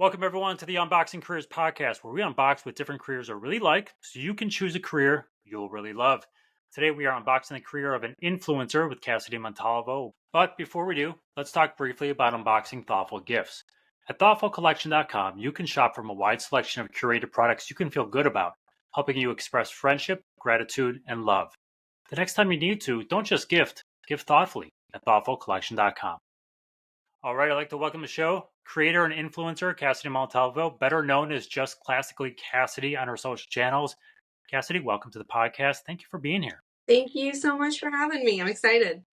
Welcome, everyone, to the Unboxing Careers podcast, where we unbox what different careers are really like so you can choose a career you'll really love. Today, we are unboxing the career of an influencer with Cassidy Montalvo. But before we do, let's talk briefly about unboxing thoughtful gifts. At thoughtfulcollection.com, you can shop from a wide selection of curated products you can feel good about, helping you express friendship, gratitude, and love. The next time you need to, don't just gift, give thoughtfully at thoughtfulcollection.com. All right, I'd like to welcome the show, creator and influencer Cassidy Montalvo, better known as just classically Cassidy on her social channels. Cassidy, welcome to the podcast. Thank you for being here. Thank you so much for having me. I'm excited.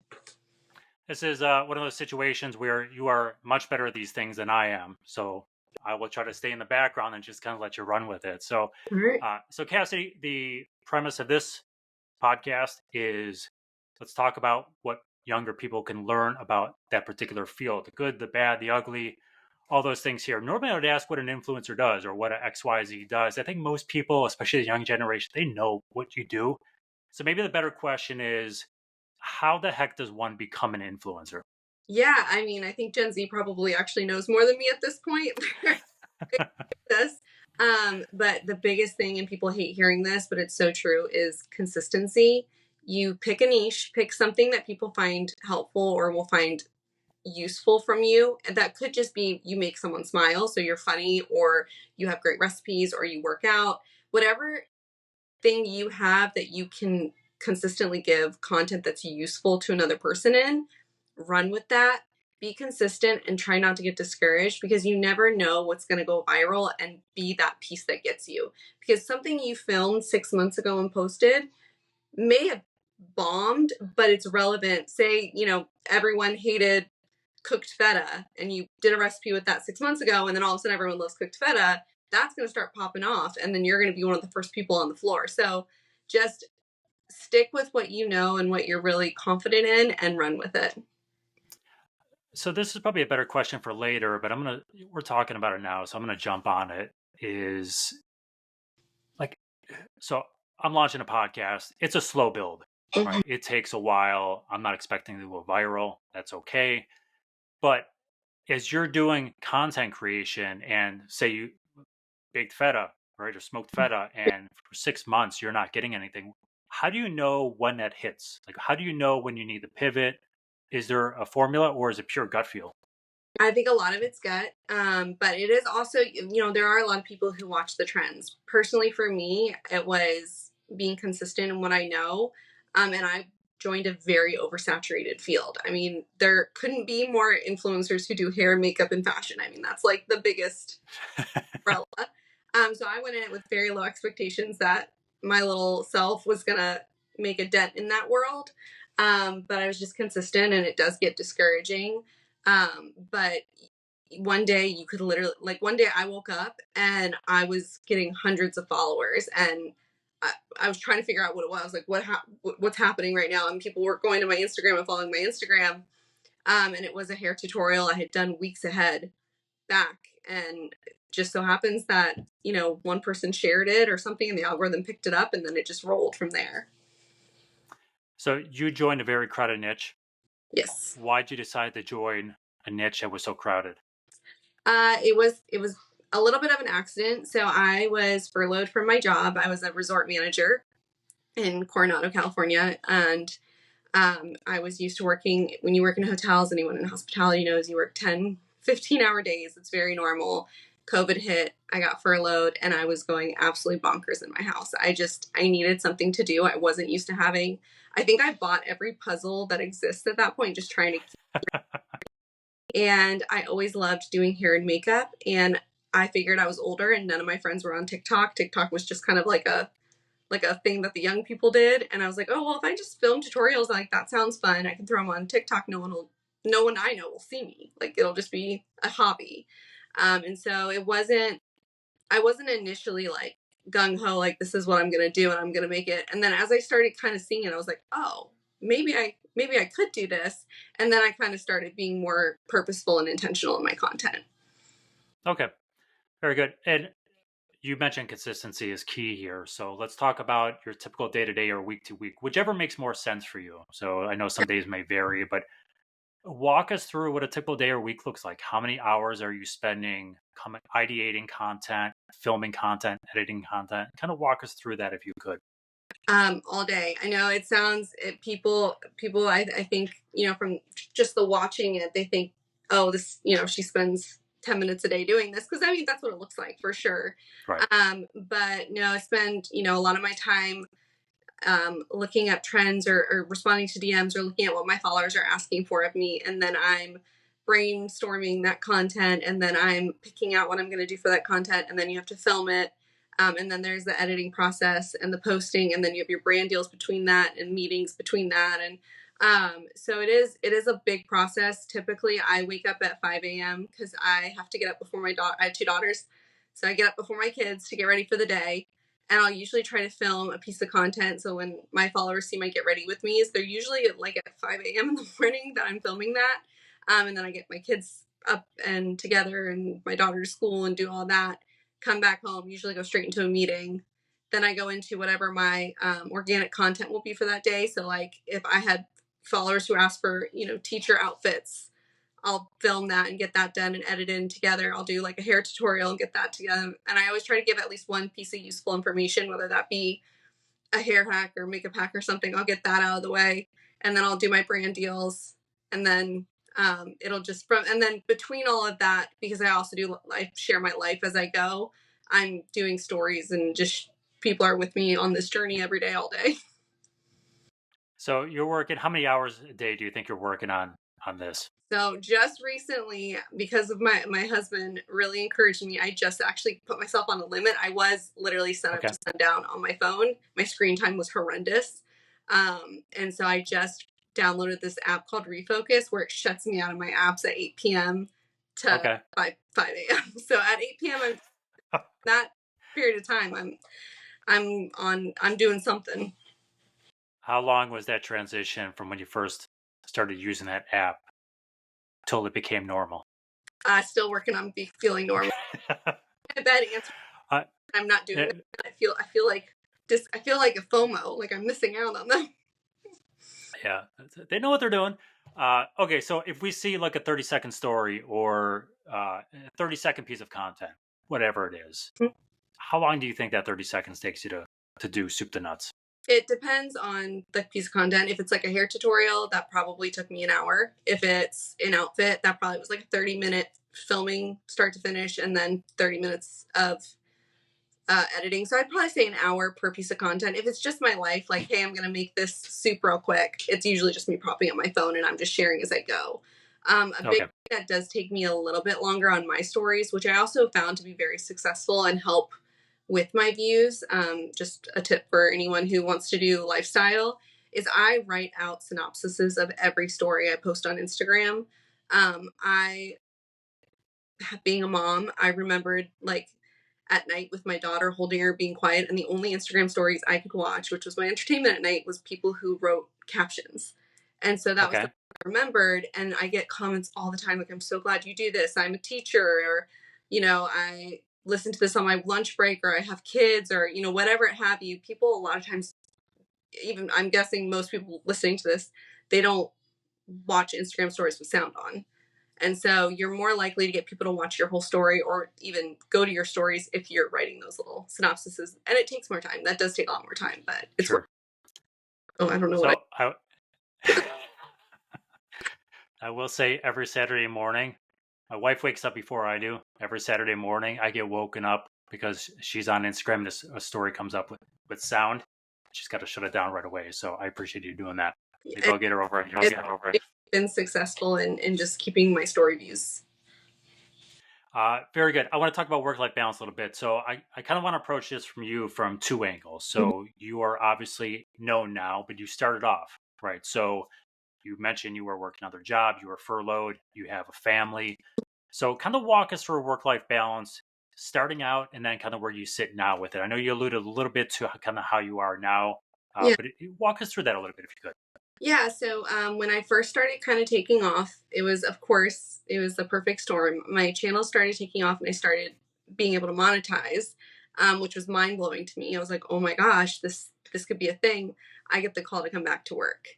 This is one of those situations where you are much better at these things than I am. So I will try to stay in the background and just kind of let you run with it. So, All right. so Cassidy, the premise of this podcast is let's talk about what younger people can learn about that particular field, the good, the bad, the ugly, all those things here. Normally I would ask what an influencer does or what an XYZ does. I think most people, especially the young generation, they know what you do. So maybe the better question is, how the heck does one become an influencer? Yeah, I think Gen Z probably actually knows more than me at this point. this. But the biggest thing, and people hate hearing this, but it's so true, is consistency. You pick a niche, pick something that people find helpful or will find useful from you. And that could just be you make someone smile, so you're funny, or you have great recipes, or you work out. Whatever thing you have that you can consistently give content that's useful to another person in, run with that. Be consistent and try not to get discouraged, because you never know what's going to go viral and be that piece that gets you. Because something you filmed 6 months ago and posted may have bombed, but it's relevant. Say, everyone hated cooked feta and you did a recipe with that 6 months ago, and then all of a sudden everyone loves cooked feta. That's going to start popping off, and then you're going to be one of the first people on the floor. So just stick with what you know and what you're really confident in and run with it. So this is probably a better question for later, but we're talking about it now, so I'm gonna jump on it. So I'm launching a podcast. It's a slow build, right? It takes a while. I'm not expecting to go viral. That's okay. But as you're doing content creation and say you baked feta, right, or smoked feta, and for 6 months you're not getting anything, how do you know when that hits? Like, how do you know when you need to pivot? Is there a formula or is it pure gut feel? I think a lot of it's gut, but it is also, there are a lot of people who watch the trends. Personally, for me, it was being consistent in what I know, and I joined a very oversaturated field. There couldn't be more influencers who do hair, makeup, and fashion. That's like the biggest umbrella. So I went in it with very low expectations that my little self was gonna make a dent in that world, but I was just consistent, and it does get discouraging. But one day you could literally, like, one day I woke up and I was getting hundreds of followers, and I was trying to figure out what it was. Like, what's happening right now? And people were going to my Instagram and following my Instagram. And it was a hair tutorial I had done weeks ahead back. And just so happens that, one person shared it or something, and the algorithm picked it up, and then it just rolled from there. So you joined a very crowded niche. Yes. Why'd you decide to join a niche that was so crowded? It was a little bit of an accident. So I was furloughed from my job. I was a resort manager in Coronado, California, and I was used to working. When you work in hotels, anyone in hospitality knows you work 10, 15-hour days. It's very normal. COVID hit, I got furloughed, and I was going absolutely bonkers in my house. I needed something to do. I wasn't used to having, I think I bought every puzzle that exists at that point, just trying to keep. And I always loved doing hair and makeup, and I figured I was older and none of my friends were on TikTok. TikTok was just kind of like a thing that the young people did. And I was like, oh, well, if I just film tutorials, like, that sounds fun. I can throw them on TikTok. No one I know will see me. Like, it'll just be a hobby. And so I wasn't initially like gung ho, like, this is what I'm going to do and I'm going to make it. And then as I started kind of seeing it, I was like, oh, maybe I could do this. And then I kind of started being more purposeful and intentional in my content. Okay, very good. And you mentioned consistency is key here. So let's talk about your typical day to day or week to week, whichever makes more sense for you. So I know some days may vary, but Walk us through what a typical day or week looks like. How many hours are you spending ideating content, filming content, editing content? Kind of walk us through that if you could. All day. I know it sounds people I think, from just the watching it, they think, oh, this, she spends 10 minutes a day doing this, because I mean that's what it looks like for sure. Right. But no, I spend, a lot of my time looking at trends, or responding to DMs, or looking at what my followers are asking for of me. And then I'm brainstorming that content, and then I'm picking out what I'm going to do for that content. And then you have to film it. And then there's the editing process and the posting. And then you have your brand deals between that, and meetings between that. And so it is a big process. Typically I wake up at 5 a.m. because I have to get up before my daughter. I have two daughters. So I get up before my kids to get ready for the day, and I'll usually try to film a piece of content. So when my followers see my get ready with me, they're usually like at 5 a.m. in the morning that I'm filming that. And then I get my kids up and together, and my daughter to school, and do all that. Come back home, usually go straight into a meeting. Then I go into whatever my organic content will be for that day. So like if I had followers who ask for, teacher outfits, I'll film that and get that done and edit in together. I'll do like a hair tutorial and get that together. And I always try to give at least one piece of useful information, whether that be a hair hack or makeup hack or something. I'll get that out of the way. And then I'll do my brand deals. And then and then between all of that, because I share my life as I go, I'm doing stories, and just people are with me on this journey every day, all day. So you're working, how many hours a day do you think you're working on this? So just recently, because of my husband really encouraging me, I just actually put myself on a limit. I was literally set up Okay. to sundown on my phone. My screen time was horrendous. And so I just downloaded this app called Refocus, where it shuts me out of my apps at 8 p.m. to Okay. 5 a.m. So at 8 p.m. that period of time, I'm doing something. How long was that transition from when you first started using that app till it became normal? Still working on feeling normal. A bad answer. I'm not doing it. I feel like a FOMO, like I'm missing out on them. Yeah, they know what they're doing. Okay, so if we see like a 30-second story or a 30-second piece of content, whatever it is, how long do you think that 30 seconds takes you to do soup to nuts? It depends on the piece of content. If it's like a hair tutorial, that probably took me an hour. If it's an outfit, that probably was like a 30-minute filming start to finish, and then 30 minutes of editing. So I'd probably say an hour per piece of content. If it's just my life, like, hey, I'm going to make this soup real quick, it's usually just me propping up my phone and I'm just sharing as I go. Big thing that does take me a little bit longer on my stories, which I also found to be very successful and help with my views. Just a tip for anyone who wants to do lifestyle is I write out synopsises of every story I post on Instagram. I, being a mom, I remembered like at night with my daughter, holding her, being quiet, and the only Instagram stories I could watch, which was my entertainment at night, was people who wrote captions. And so that was the I remembered. And I get comments all the time like, I'm so glad you do this, I'm a teacher, or I listen to this on my lunch break, or I have kids, or whatever it have you. People a lot of times, even I'm guessing most people listening to this, they don't watch Instagram stories with sound on. And so you're more likely to get people to watch your whole story, or even go to your stories if you're writing those little synopsises. And it takes more time. That does take a lot more time, but it's Sure. I don't know So what I will say every Saturday morning, my wife wakes up before I do. Every Saturday morning, I get woken up because she's on Instagram. A story comes up with sound. She's got to shut it down right away. So I appreciate you doing that. Maybe I'll get her over it. It's been successful in just keeping my story views. Very good. I want to talk about work-life balance a little bit. So I kind of want to approach this from you from two angles. So you are obviously known now, but you started off, right? So you mentioned you were working another job, you were furloughed, you have a family. So kind of walk us through work-life balance starting out and then kind of where you sit now with it. I know you alluded a little bit to kind of how you are now, but walk us through that a little bit if you could. Yeah, so when I first started kind of taking off, it was the perfect storm. My channel started taking off, and I started being able to monetize, which was mind blowing to me. I was like, oh my gosh, this could be a thing. I get the call to come back to work.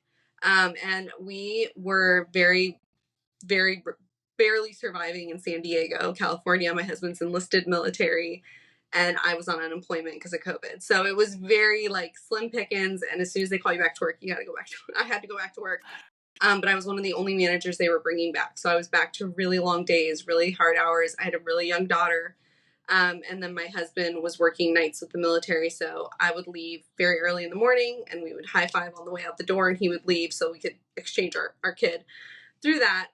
And we were very very barely surviving in San Diego, California. My husband's enlisted military, and I was on unemployment because of COVID. So it was very like slim pickings. And as soon as they call you back to work, you got to go back to work. I had to go back to work. But I was one of the only managers they were bringing back. So I was back to really long days, really hard hours. I had a really young daughter. And then my husband was working nights with the military. So I would leave very early in the morning and we would high five on the way out the door and he would leave so we could exchange our kid through that.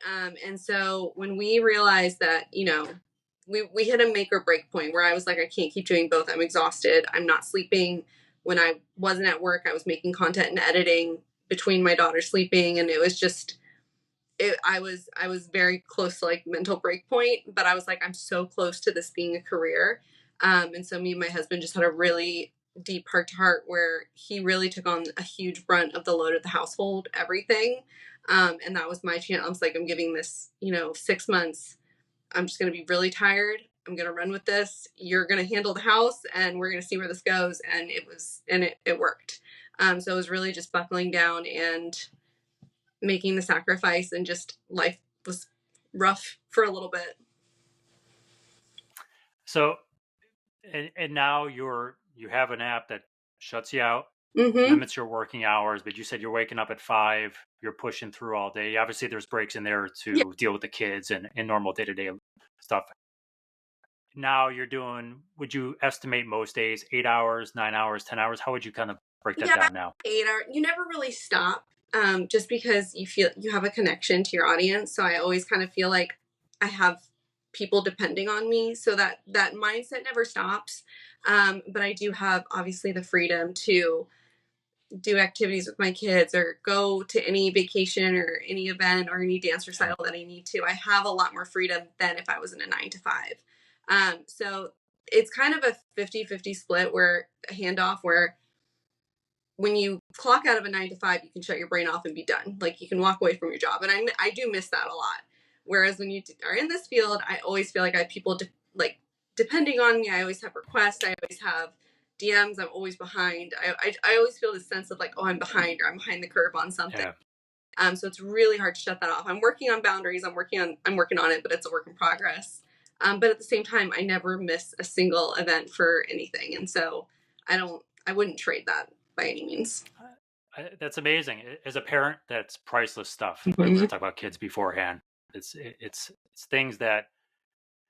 And so when we realized that, we hit a make or break point where I was like, I can't keep doing both. I'm exhausted. I'm not sleeping. When I wasn't at work, I was making content and editing between my daughter sleeping. And it was just, I was very close to like mental break point, but I was like, I'm so close to this being a career. And so me and my husband just had a really deep heart to heart where he really took on a huge brunt of the load of the household, everything. And that was my chance. I was like, I'm giving this, 6 months. I'm just going to be really tired. I'm going to run with this. You're going to handle the house and we're going to see where this goes. And it worked. So it was really just buckling down and making the sacrifice, and just life was rough for a little bit. So, and now you have an app that shuts you out, Mm-hmm. limits your working hours, but you said you're waking up at 5, you're pushing through all day. Obviously there's breaks in there to deal with the kids and normal day-to-day stuff. Now you're doing, would you estimate most days 8 hours, 9 hours, 10 hours? How would you kind of break that down now? 8 hours. You never really stop, just because you feel you have a connection to your audience. So I always kind of feel like I have people depending on me. So that mindset never stops. But I do have obviously the freedom to do activities with my kids or go to any vacation or any event or any dance recital that I need to. I have a lot more freedom than if I was in a 9 to 5. So it's kind of a 50-50 split, where a handoff where when you clock out of a 9 to 5, you can shut your brain off and be done. Like you can walk away from your job. And I do miss that a lot. Whereas when you are in this field, I always feel like I have people depending on me. I always have requests. I always have DMs. I'm always behind. I always feel this sense of like, oh, I'm behind, or I'm behind the curve on something. Yeah. So it's really hard to shut that off. I'm working on boundaries. I'm working on it, but it's a work in progress. But at the same time, I never miss a single event for anything. And so I wouldn't trade that by any means. That's amazing. As a parent, that's priceless stuff. Mm-hmm. Right? We were talking about kids beforehand. It's things that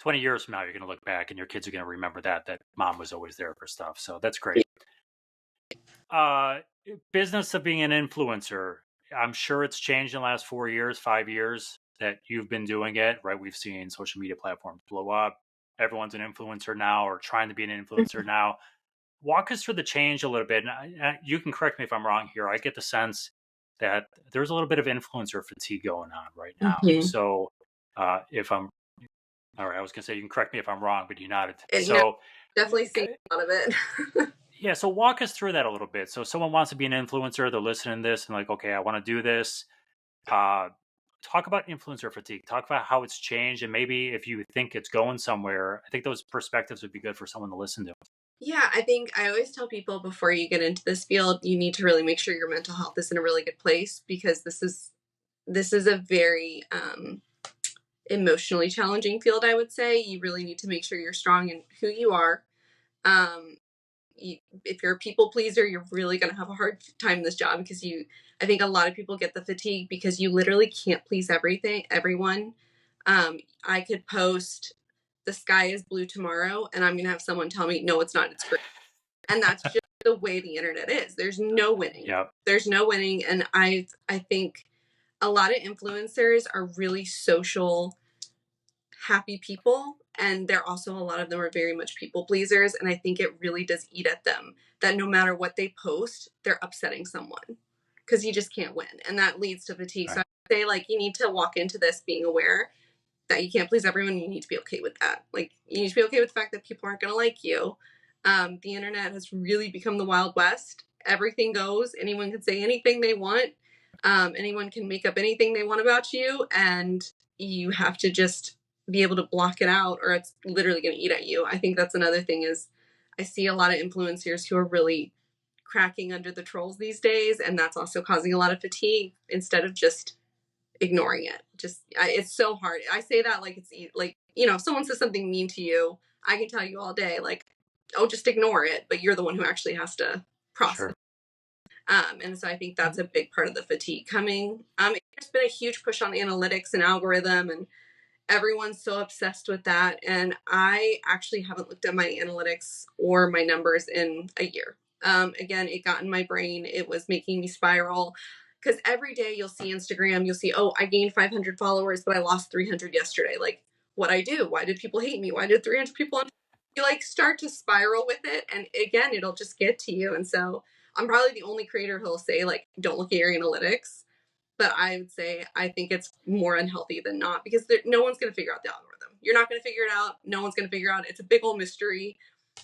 20 years from now, you're going to look back and your kids are going to remember that mom was always there for stuff. So that's great. Business of being an influencer. I'm sure it's changed in the last 4 years, 5 years that you've been doing it, right? We've seen social media platforms blow up. Everyone's an influencer now, or trying to be an influencer now. Walk us through the change a little bit. And you can correct me if I'm wrong here. I get the sense that there's a little bit of influencer fatigue going on right now. Mm-hmm. So if I'm, all right, I was going to say, you can correct me if I'm wrong, but you nodded. Definitely see a lot of it. Yeah. So walk us through that a little bit. So someone wants to be an influencer, they're listening to this and like, okay, I want to do this. Talk about influencer fatigue. Talk about how it's changed. And maybe if you think it's going somewhere, I think those perspectives would be good for someone to listen to. Yeah, I think I always tell people before you get into this field, you need to really make sure your mental health is in a really good place, because this is a very emotionally challenging field, I would say. You really need to make sure you're strong in who you are. If you're a people pleaser, you're really going to have a hard time in this job, because I think a lot of people get the fatigue because you literally can't please everyone. I could post the sky is blue tomorrow, and I'm going to have someone tell me, no, it's not, it's green. And that's just the way the internet is. There's no winning. Yep. There's no winning. And I think a lot of influencers are really social, happy people. And a lot of them are very much people pleasers. And I think it really does eat at them that no matter what they post, they're upsetting someone, because you just can't win. And that leads to fatigue. Right. So I say, you need to walk into this being aware that you can't please everyone. You need to be okay with that. You need to be okay with the fact that people aren't going to like you. The internet has really become the Wild West. Everything goes. Anyone can say anything they want. Anyone can make up anything they want about you. And you have to just be able to block it out, or it's literally going to eat at you. I think that's another thing is I see a lot of influencers who are really cracking under the trolls these days. And that's also causing a lot of fatigue instead of just ignoring it. It's so hard. I say that like it's like, if someone says something mean to you, I can tell you all day, like, oh, just ignore it. But you're the one who actually has to process. Sure. And so I think that's a big part of the fatigue coming. There's been a huge push on analytics and algorithm, and everyone's so obsessed with that. And I actually haven't looked at my analytics or my numbers in a year. Again, it got in my brain. It was making me spiral because every day you'll see Instagram, you'll see, oh, I gained 500 followers, but I lost 300 yesterday. Like, what I do? Why did people hate me? Why did 300 people? You like start to spiral with it, and again, it'll just get to you. And so I'm probably the only creator who'll say like, don't look at your analytics. But I would say I think it's more unhealthy than not because no one's going to figure out the algorithm. You're not going to figure it out. No one's going to figure out. It's a big old mystery.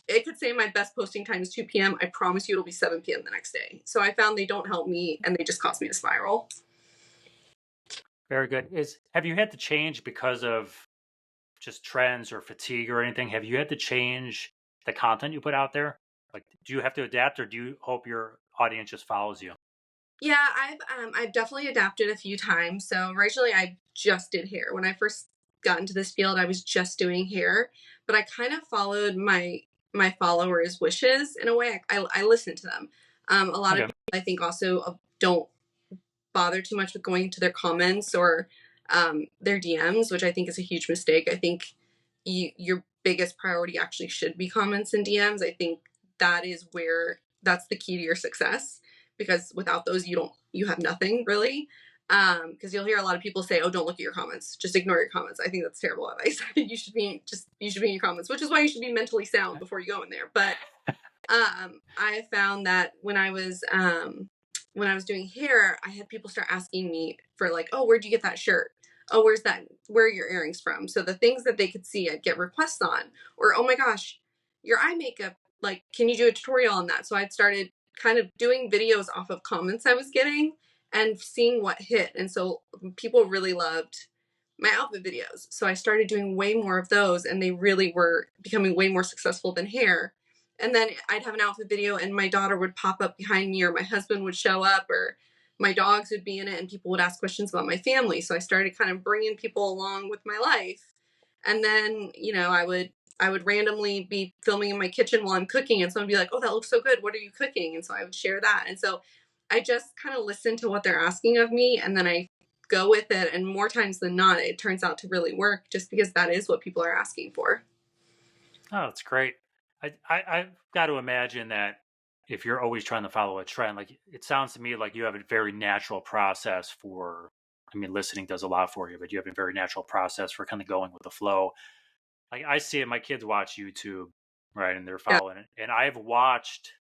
It could say my best posting time is 2 p.m. I promise you it'll be 7 p.m. the next day. So I found they don't help me and they just cause me to spiral. Very good. Have you had to change because of just trends or fatigue or anything? Have you had to change the content you put out there? Like, do you have to adapt, or do you hope your audience just follows you? Yeah, I've definitely adapted a few times. So originally I just did hair. When I first got into this field, I was just doing hair, but I kind of followed my followers' wishes in a way. I listened to them. A lot of Okay. people I think also don't bother too much with going to their comments or their DMs, which I think is a huge mistake. I think your biggest priority actually should be comments and DMs. I think that's the key to your success, because without those you have nothing really. Because you'll hear a lot of people say, oh, don't look at your comments, just ignore your comments. I think that's terrible advice. I think you should be in your comments, which is why you should be mentally sound before you go in there. But I found that when I was doing hair, I had people start asking me for like, oh, where'd you get that shirt? Oh, where are your earrings from? So the things that they could see, I'd get requests on. Or, oh my gosh, your eye makeup, like, can you do a tutorial on that? So I'd started kind of doing videos off of comments I was getting and seeing what hit. And so people really loved my outfit videos. So I started doing way more of those, and they really were becoming way more successful than hair. And then I'd have an outfit video and my daughter would pop up behind me, or my husband would show up, or my dogs would be in it, and people would ask questions about my family. So I started kind of bringing people along with my life. And then, I would randomly be filming in my kitchen while I'm cooking, and someone would be like, oh, that looks so good. What are you cooking? And so I would share that. And so I just kind of listen to what they're asking of me, and then I go with it. And more times than not, it turns out to really work, just because that is what people are asking for. Oh, that's great. I've got to imagine that if you're always trying to follow a trend, like it sounds to me like you have a very natural process for, I mean, listening does a lot for you, but you have a very natural process for kind of going with the flow. Like I see it, my kids watch YouTube, right? And they're Yeah. following it. And I've watched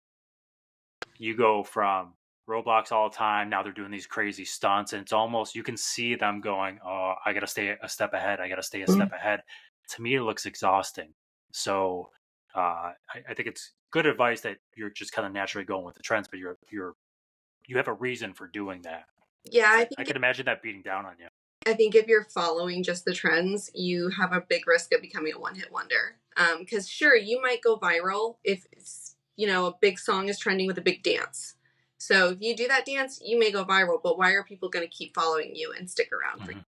you go from Roblox all the time. Now they're doing these crazy stunts, and it's almost, you can see them going, oh, I got to stay a step ahead. I got to stay a step ahead. To me, it looks exhausting. So I think it's good advice that you're just kind of naturally going with the trends, but you have a reason for doing that. Yeah, I can imagine that beating down on you. I think if you're following just the trends, you have a big risk of becoming a one-hit wonder. Because sure, you might go viral if a big song is trending with a big dance. So if you do that dance, you may go viral. But why are people going to keep following you and stick around for you?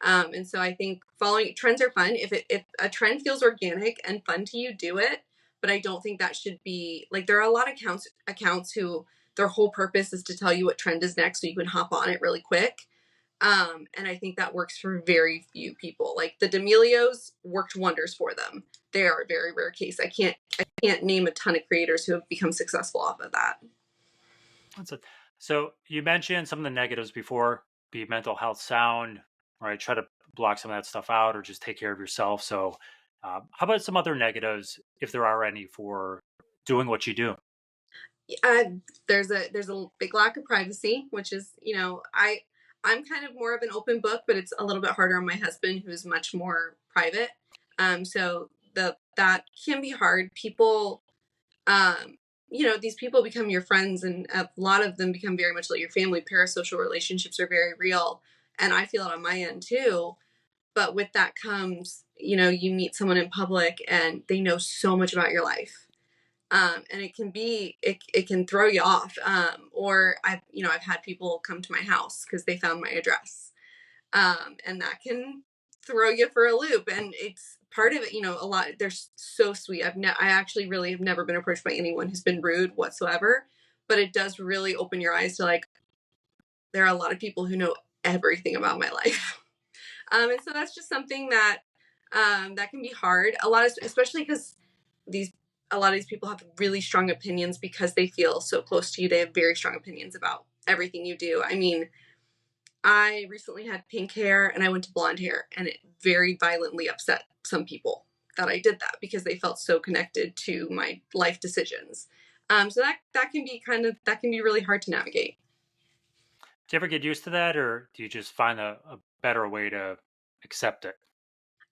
And so I think following trends are fun. If a trend feels organic and fun to you, do it. But I don't think that should be like, there are a lot of accounts who their whole purpose is to tell you what trend is next so you can hop on it really quick. And I think that works for very few people. Like the D'Amelios worked wonders for them. They are a very rare case. I can't name a ton of creators who have become successful off of that. That's it. So you mentioned some of the negatives before, be mental health sound, right? Try to block some of that stuff out or just take care of yourself. So how about some other negatives, if there are any, for doing what you do? There's a big lack of privacy, which is, I'm kind of more of an open book, but it's a little bit harder on my husband, who's much more private. So that can be hard. People, these people become your friends, and a lot of them become very much like your family. Parasocial relationships are very real, and I feel it on my end too. But with that comes, you meet someone in public and they know so much about your life. And it can throw you off. Or I've had people come to my house because they found my address. And that can throw you for a loop. And it's part of it, a lot. They're so sweet. I actually really have never been approached by anyone who's been rude whatsoever, but it does really open your eyes to like, there are a lot of people who know everything about my life. And so that's just something that that can be hard. Especially because these a lot of these people have really strong opinions because they feel so close to you. They have very strong opinions about everything you do. I mean, I recently had pink hair and I went to blonde hair, and it very violently upset some people that I did that because they felt so connected to my life decisions. So that can be really hard to navigate. Do you ever get used to that, or do you just find a better way to accept it?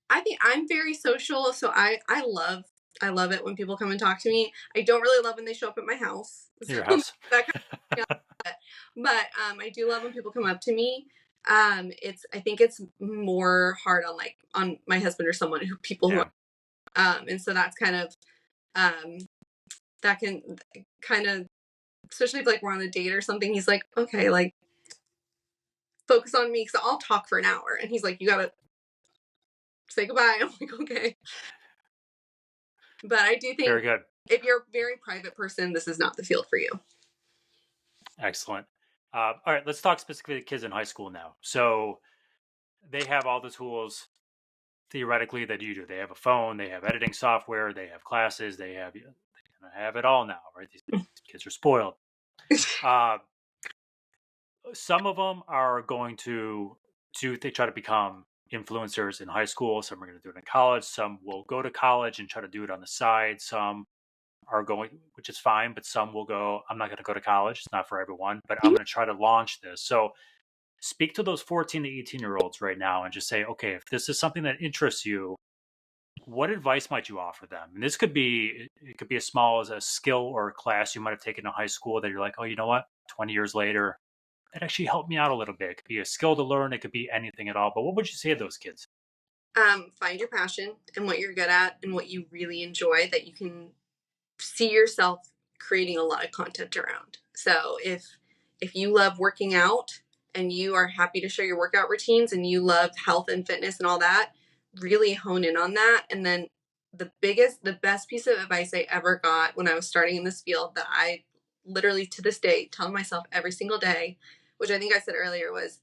I think I'm very social, so I love it when people come and talk to me. I don't really love when they show up at my house. In your So house? that kind of, but I do love when people come up to me. I think it's more hard on like on my husband or someone who people who Yeah. and so that's kind of um that can kind of, especially if like we're on a date or something, he's like, okay, like focus on me because I'll talk for an hour, and he's like, you gotta say goodbye. I'm like, okay. But I do Very think good. if you're a very private person, this is not the field for you. Excellent. All right, let's talk specifically to kids in high school now. So they have all the tools theoretically that you do. They have a phone, they have editing software, they have classes, they kind of have it all now, right? These kids are spoiled. Uh, some of them are going to they try to become influencers in high school. Some are going to do it in college. Some will go to college and try to do it on the side. Some are going, which is fine, but some will go, I'm not going to go to college. It's not for everyone, but I'm going to try to launch this. So speak to those 14 to 18-year-olds right now and just say, okay, if this is something that interests you, what advice might you offer them? And this could be, it could be as small as a skill or a class you might have taken in high school that you're like, oh, you know what? 20 years later, that actually helped me out a little bit. It could be a skill to learn. It could be anything at all. But what would you say to those kids? Find your passion and what you're good at and what you really enjoy that you can see yourself creating a lot of content around. So if you love working out and you are happy to share your workout routines and you love health and fitness and all that, really hone in on that. And then the best piece of advice I ever got when I was starting in this field that I literally to this day tell myself every single day, which I think I said earlier, was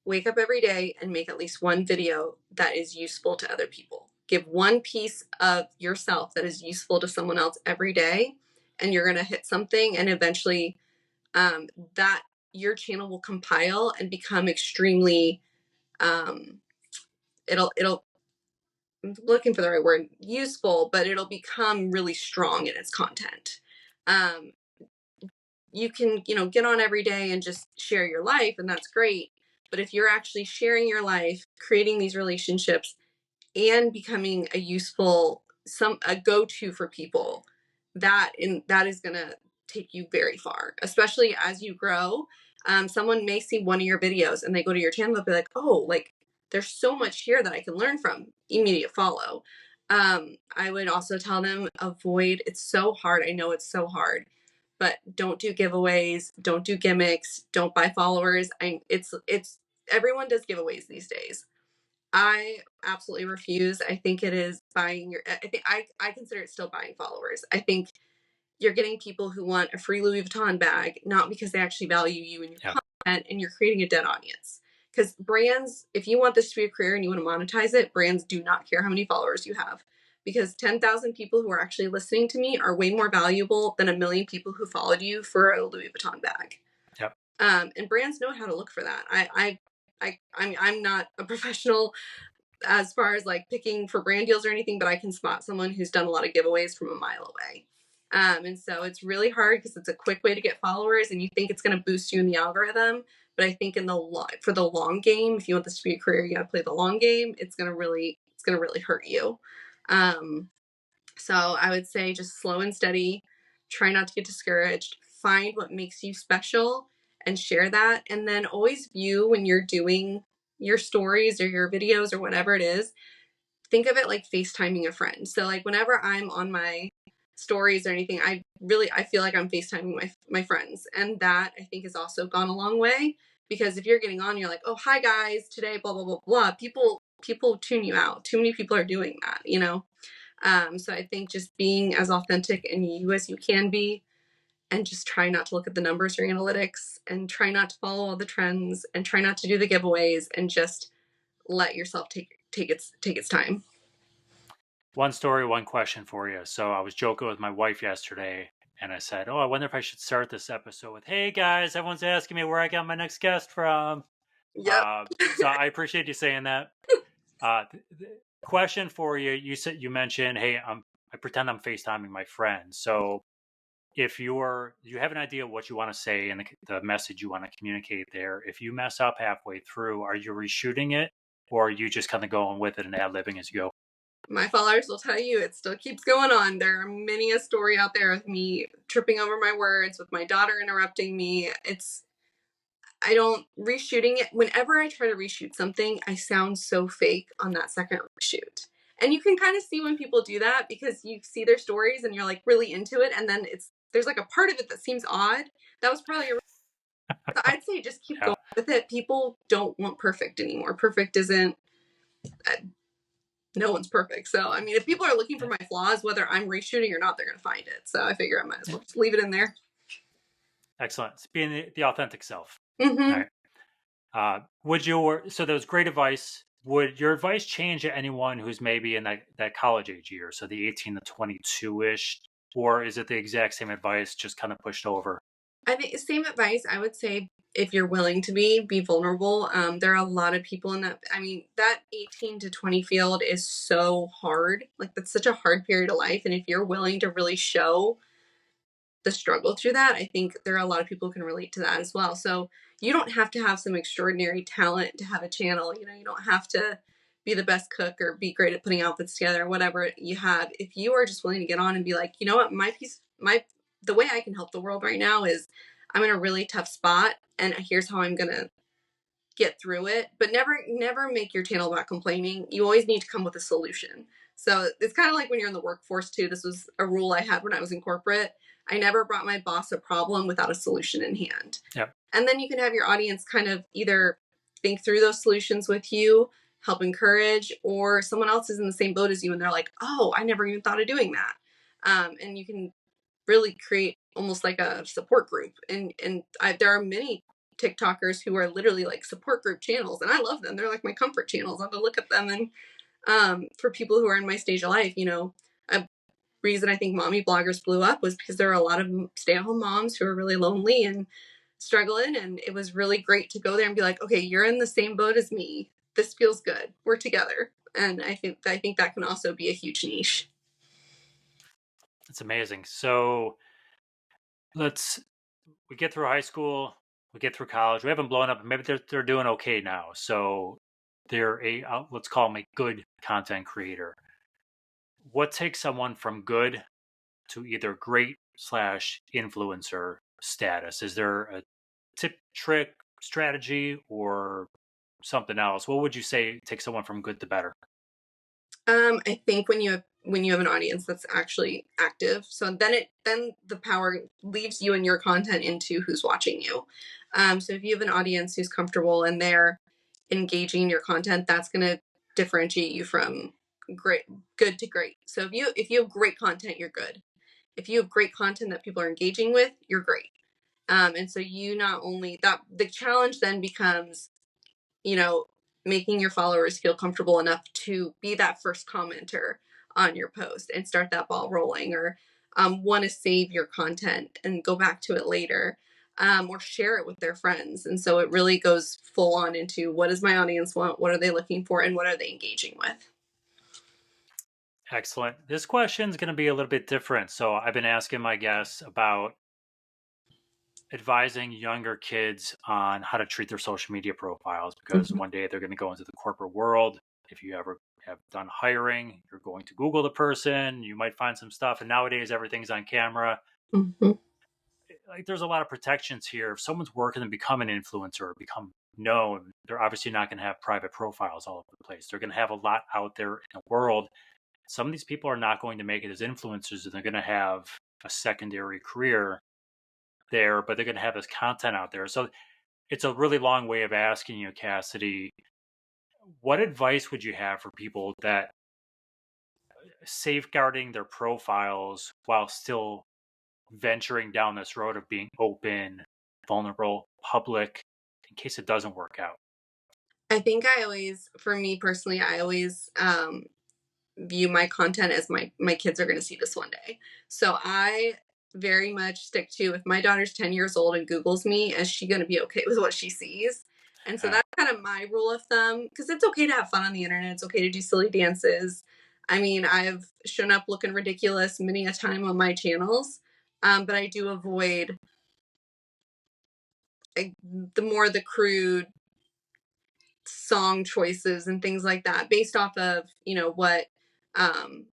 wake up every day and make at least one video that is useful to other people. Give one piece of yourself that is useful to someone else every day, and you're going to hit something. And eventually, that your channel will compile and become extremely. Um, it'll. I'm looking for the right word, useful, but it'll become really strong in its content. Um, you can, get on every day and just share your life, and that's great. But if you're actually sharing your life, creating these relationships, and becoming a go-to for people, that is going to take you very far, especially as you grow. Someone may see one of your videos and they go to your channel and be like, oh, like there's so much here that I can learn from. Immediate follow. I would also tell them avoid, it's so hard, I know it's so hard, but don't do giveaways, don't do gimmicks, don't buy followers. It's everyone does giveaways these days. I absolutely refuse. I think it is buying your. I think I consider it still buying followers. I think you're getting people who want a free Louis Vuitton bag, not because they actually value you and your Yeah. content, and you're creating a dead audience. Because brands, if you want this to be a career and you want to monetize it, brands do not care how many followers you have. Because 10,000 people who are actually listening to me are way more valuable than a million people who followed you for a Louis Vuitton bag. Yep. And brands know how to look for that. I'm not a professional as far as like picking for brand deals or anything, but I can spot someone who's done a lot of giveaways from a mile away. And so it's really hard because it's a quick way to get followers, and you think it's going to boost you in the algorithm. But I think for the long game, if you want this to be a career, you got to play the long game. It's going to really hurt you. So I would say just slow and steady. Try not to get discouraged. Find what makes you special and share that. And then always view when you're doing your stories or your videos or whatever it is, think of it like FaceTiming a friend. So like whenever I'm on my stories or anything, I feel like I'm FaceTiming my friends. And that I think has also gone a long way Because if you're getting on, you're like, oh, hi guys, today, blah, blah, blah, blah. People tune you out. Too many people are doing that, you know? So I think just being as authentic and you as you can be, and just try not to look at the numbers or analytics, and try not to follow all the trends, and try not to do the giveaways, and just let yourself take its time. One story, one question for you. So I was joking with my wife yesterday, and I said, "Oh, I wonder if I should start this episode with, hey guys, everyone's asking me where I got my next guest from." Yep. So I appreciate you saying that. Question for you: you mentioned, hey, I pretend I'm FaceTiming my friend. So if you have an idea what you want to say and the message you want to communicate there, if you mess up halfway through, are you reshooting it, or are you just kind of going with it and ad-libbing as you go? My followers will tell you it still keeps going on. There are many a story out there of me tripping over my words, with my daughter interrupting me. I don't reshooting it. Whenever I try to reshoot something, I sound so fake on that second reshoot. And you can kind of see when people do that, because you see their stories and you're like really into it, and then there's like a part of it that seems odd. That was probably I'd say just keep Yeah. going with it. People don't want perfect anymore. Perfect isn't No one's perfect. So, I mean, if people are looking for my flaws, whether I'm reshooting or not, they're going to find it. So I figure I might as well just leave it in there. Excellent. It's being the authentic self. All Mm-hmm. right. So that was great advice. Would your advice change to anyone who's maybe in that college age year, so the 18 to 22 ish, or is it the exact same advice, just kind of pushed over? I think same advice. I would say if you're willing to be vulnerable. There are a lot of people in that. I mean, that 18 to 20 field is so hard. Like, that's such a hard period of life. And if you're willing to really show the struggle through that, I think there are a lot of people who can relate to that as well. So you don't have to have some extraordinary talent to have a channel. You know, you don't have to be the best cook or be great at putting outfits together, whatever you have. If you are just willing to get on and be like, you know what, the way I can help the world right now is I'm in a really tough spot, and here's how I'm gonna get through it. But never make your channel about complaining. You always need to come with a solution. So it's kind of like when you're in the workforce too. This was a rule I had when I was in corporate. I never brought my boss a problem without a solution in hand. Yeah. And then you can have your audience kind of either think through those solutions with you, help encourage, or someone else is in the same boat as you and they're like, oh, I never even thought of doing that. And you can really create almost like a support group. There are many TikTokers who are literally like support group channels, and I love them. They're like my comfort channels. I have to look at them, and for people who are in my stage of life, you know, a reason I think mommy bloggers blew up was because there are a lot of stay-at-home moms who are really lonely and struggling, and it was really great to go there and be like, okay, you're in the same boat as me. This feels good. We're together, and I think that can also be a huge niche. It's amazing. So we get through high school, we get through college, we haven't blown up. Maybe they're doing okay now. So they're let's call them a good content creator. What takes someone from good to either great slash influencer status? Is there a tip, trick, strategy, or something else? What would you say takes someone from good to better? I think when you have an audience that's actually active, so then the power leaves you and your content into who's watching you. So if you have an audience who's comfortable and they're engaging in your content, that's going to differentiate you from good to great. So if you have great content, you're good. If you have great content that people are engaging with, you're great. And so you not only that the challenge then becomes, you know, making your followers feel comfortable enough to be that first commenter on your post and start that ball rolling, or want to save your content and go back to it later, or share it with their friends. And so it really goes full on into what does my audience want? What are they looking for? And what are they engaging with? Excellent. This question is going to be a little bit different. So I've been asking my guests about advising younger kids on how to treat their social media profiles, because Mm-hmm. one day they're going to go into the corporate world. If you ever have done hiring, you're going to Google the person, you might find some stuff. And nowadays, everything's on camera. Mm-hmm. Like, there's a lot of protections here. If someone's working to become an influencer or become known, they're obviously not going to have private profiles all over the place. They're going to have a lot out there in the world. Some of these people are not going to make it as influencers, and they're going to have a secondary career there, but they're going to have this content out there. So it's a really long way of asking you, Cassidy, what advice would you have for people that safeguarding their profiles while still venturing down this road of being open, vulnerable, public, in case it doesn't work out? I think for me personally, I always view my content as my kids are going to see this one day. So I very much stick to, if my daughter's 10 years old and Googles me, is she going to be okay with what she sees? And so Uh, that's kind of my rule of thumb, because it's okay to have fun on the internet. It's okay to do silly dances. I mean, I've shown up looking ridiculous many a time on my channels, but I do avoid the crude song choices and things like that, based off of,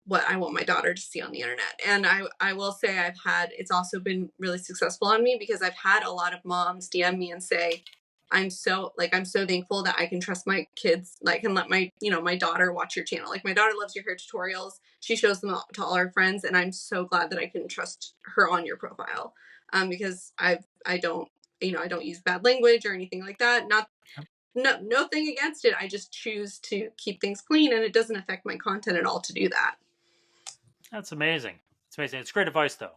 what I want my daughter to see on the internet. And I will say, it's also been really successful on me, because I've had a lot of moms DM me and say, I'm so thankful that I can trust my kids, like, and let my daughter watch your channel. Like, my daughter loves your hair tutorials. She shows them to all her friends, and I'm so glad that I can trust her on your profile. Because I don't, I don't use bad language or anything like that. Not no thing against it. I just choose to keep things clean, and it doesn't affect my content at all to do that. that's amazing. It's amazing. It's great advice, though.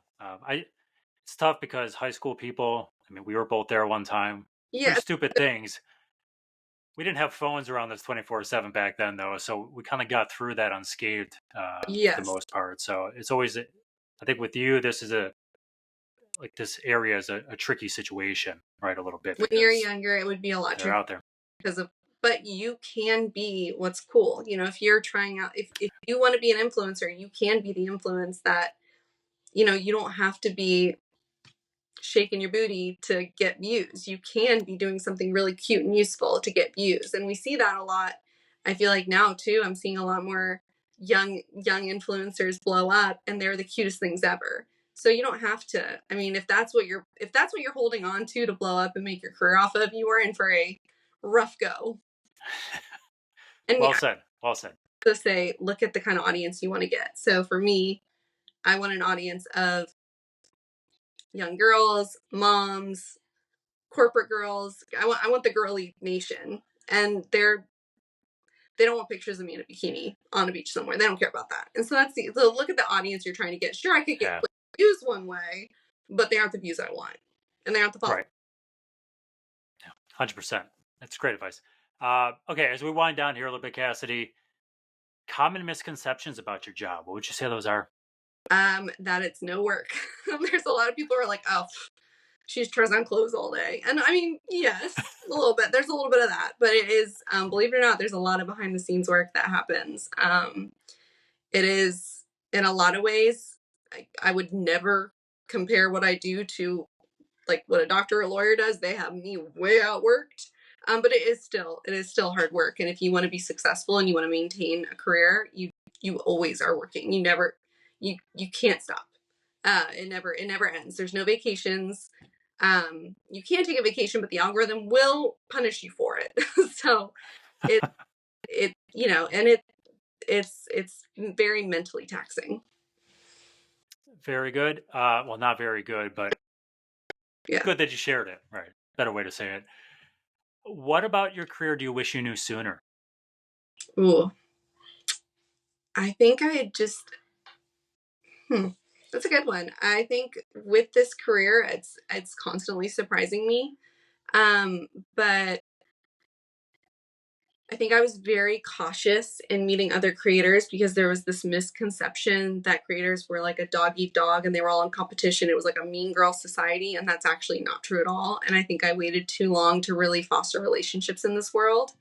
It's tough because high school people, I mean, we were both there one time, do Yeah. stupid things. We didn't have phones around us 24/7 back then, though, so we kind of got through that unscathed for the Yes. most part. So it's always, I think with you, this is this area is a tricky situation, right? A little bit When you're because younger, it would be a lot they're trickier out there. because of, but you can be what's cool. If you're trying out, if you want to be an influencer, you can be the influence that, you don't have to be shaking your booty to get views. You can be doing something really cute and useful to get views. And we see that a lot. I feel like now too, I'm seeing a lot more young influencers blow up, and they're the cutest things ever. So you don't have to, I mean, if that's what you're holding on to blow up and make your career off of, you are in for a rough go. And Well yeah, said. Well said. to say, look at the kind of audience you want to get. So for me, I want an audience of young girls, moms, corporate girls. I want the girly nation, and they don't want pictures of me in a bikini on a beach somewhere. They don't care about that. And so so look at the audience you're trying to get. Sure, I could get Yeah. views one way, but they aren't the views I want, and they aren't the followers. Right. 100%. That's great advice. Okay, as we wind down here a little bit, Cassidy, common misconceptions about your job. What would you say those are? That it's no work. There's a lot of people who are like, oh, she just tries on clothes all day. And I mean, yes, a little bit. There's a little bit of that, but it is, believe it or not, there's a lot of behind the scenes work that happens. It is, in a lot of ways, I would never compare what I do to like what a doctor or a lawyer does. They have me way outworked. But it is still hard work. And if you want to be successful and you want to maintain a career, you always are working. You can't stop. It never ends. There's no vacations. You can take a vacation, but the algorithm will punish you for it. So it and it's very mentally taxing. Very good. Well, not very good, but Yeah. good that you shared it. Right. Better way to say it. What about your career do you wish you knew sooner? Ooh. I think I just hmm, that's a good one. I think with this career, it's constantly surprising me. But I think I was very cautious in meeting other creators, because there was this misconception that creators were like a dog eat dog and they were all in competition. It was like a mean girl society, and that's actually not true at all. And I think I waited too long to really foster relationships in this world.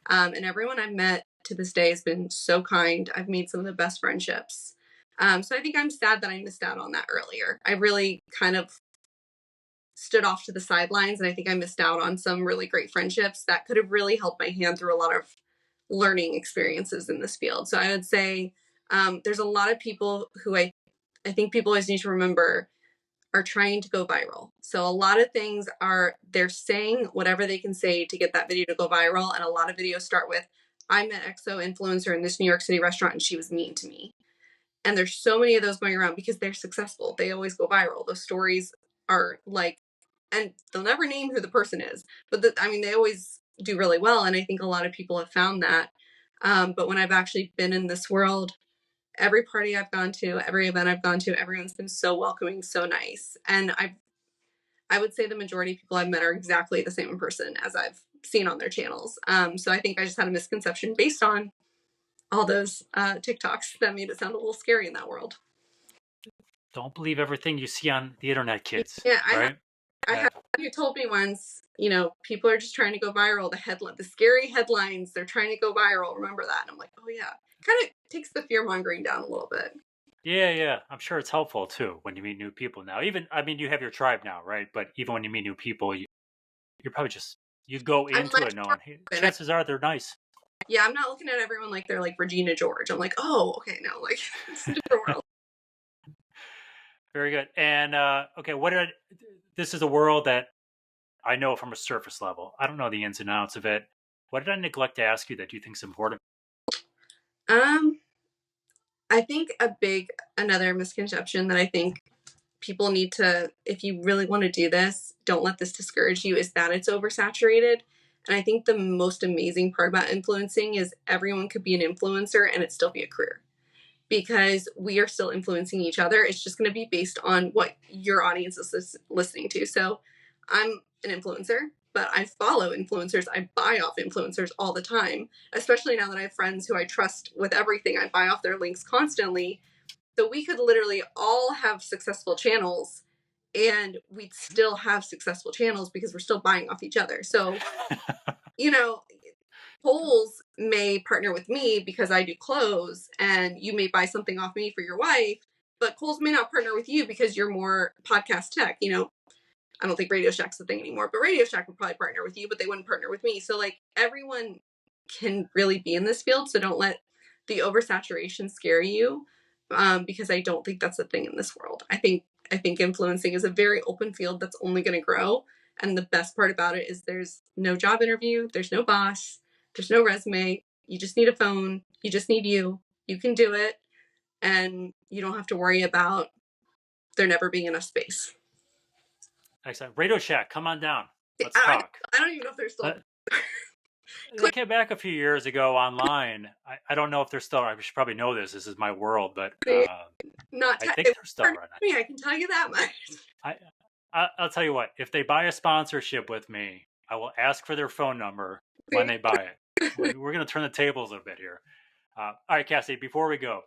And everyone I've met to this day has been so kind. I've made some of the best friendships. So I think I'm sad that I missed out on that earlier. I really kind of stood off to the sidelines, and I think I missed out on some really great friendships that could have really helped my hand through a lot of learning experiences in this field. So I would say there's a lot of people who I think people always need to remember are trying to go viral. So a lot of things they're saying whatever they can say to get that video to go viral. And a lot of videos start with, I met XO influencer in this New York City restaurant and she was mean to me. And there's so many of those going around because they're successful. They always go viral. Those stories are like and they'll never name who the person is, but they always do really well. And I think a lot of people have found that. But when I've actually been in this world, every party I've gone to, every event I've gone to, everyone's been so welcoming, so nice. And I would say the majority of people I've met are exactly the same in person as I've seen on their channels. So I think I just had a misconception based on all those TikToks that made it sound a little scary in that world. Don't believe everything you see on the internet, kids. Yeah, Right? I had who told me once, people are just trying to go viral. The scary headlines, they're trying to go viral. Remember that? And I'm like, oh yeah. Kind of takes the fear mongering down a little bit. Yeah. I'm sure it's helpful too when you meet new people now. You have your tribe now, right? But even when you meet new people, you're probably you go into it knowing, hey, chances are they're nice. Yeah, I'm not looking at everyone like they're like Regina George. I'm like, oh, okay, no, like it's a different world. Very good. And okay, this is a world that I know from a surface level. I don't know the ins and outs of it. What did I neglect to ask you that you think is important? I think another misconception that I think people need to, if you really want to do this, don't let this discourage you, is that it's oversaturated. And I think the most amazing part about influencing is everyone could be an influencer and it still be a career, because we are still influencing each other. It's just going to be based on what your audience is listening to. So I'm an influencer, but I follow influencers. I buy off influencers all the time, especially now that I have friends who I trust with everything. I buy off their links constantly. So we could literally all have successful channels and we'd still have successful channels because we're still buying off each other. So, Kohl's may partner with me because I do clothes, and you may buy something off me for your wife, but Kohl's may not partner with you because you're more podcast tech. I don't think Radio Shack's the thing anymore, but Radio Shack would probably partner with you, but they wouldn't partner with me. So like everyone can really be in this field. So don't let the oversaturation scare you, because I don't think that's a thing in this world. I think influencing is a very open field that's only going to grow. And the best part about it is there's no job interview, there's no boss, there's no resume. You just need a phone. You just need you. You can do it. And you don't have to worry about there never being enough space. Excellent. Radio Shack, come on down. Let's talk. I don't even know if they're still. They came back a few years ago online. I don't know if they're still. I should probably know this. This is my world, but not. I think they're still running. I can tell you that much. I'll tell you what. If they buy a sponsorship with me, I will ask for their phone number when they buy it. We're going to turn the tables a bit here. All right, Cassidy. Before we go,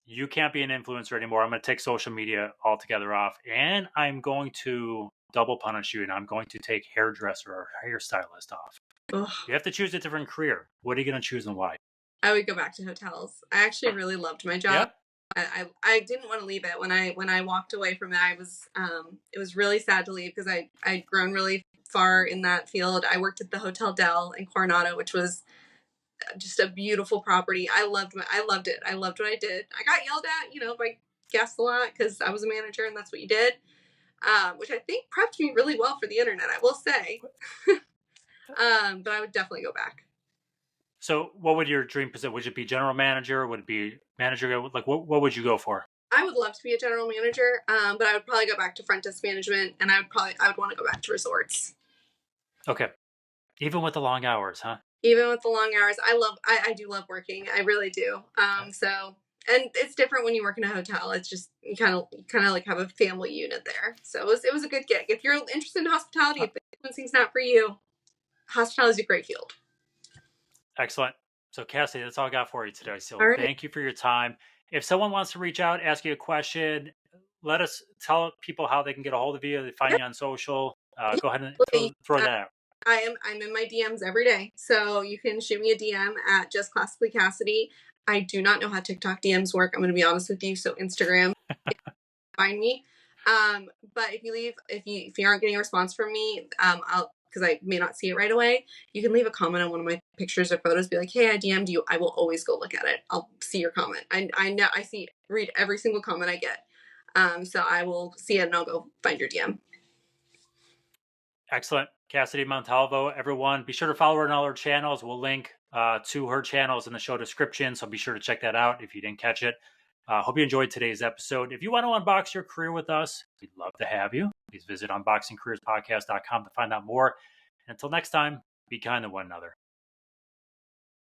you can't be an influencer anymore. I'm going to take social media altogether off, and I'm going to double punish you, and I'm going to take hairdresser or hairstylist off. Ugh. You have to choose a different career. What are you going to choose and why? I would go back to hotels. I actually really loved my job. Yeah. I didn't want to leave it. When I walked away from it, it was really sad to leave because I'd grown really far in that field. I worked at the Hotel Del in Coronado, which was just a beautiful property. I loved it. I loved what I did. I got yelled at, by guests a lot because I was a manager and that's what you did, which I think prepped me really well for the internet, I will say. But I would definitely go back. So what would your dream position? Would it be general manager? Would it be manager? Like what would you go for? I would love to be a general manager, but I would probably go back to front desk management, and I would want to go back to resorts. Okay. Even with the long hours, huh? Even with the long hours. I do love working. I really do. So, and it's different when you work in a hotel. It's just, you kind of like have a family unit there. So it was a good gig. If you're interested in hospitality, if the influencing's not for you, hospitality is a great field. Excellent. So Cassidy, that's all I got for you today. So Thank you for your time. If someone wants to reach out, ask you a question, let us tell people how they can get a hold of you. They find you on social. Go ahead and throw that out. I'm in my DMs every day. So you can shoot me a DM at Just Classically Cassidy. I do not know how TikTok DMs work. I'm going to be honest with you. So Instagram, find me. But if you aren't getting a response from me, because I may not see it right away, you can leave a comment on one of my pictures or photos. Be like, hey, I DM'd you. I will always go look at it. I'll see your comment. Read every single comment I get. So I will see it and I'll go find your DM. Excellent. Cassidy Montalvo, everyone, be sure to follow her on all her channels. We'll link to her channels in the show description, so be sure to check that out if you didn't catch it. Hope you enjoyed today's episode. If you want to unbox your career with us, we'd love to have you. Please visit unboxingcareerspodcast.com to find out more. Until next time, be kind to one another.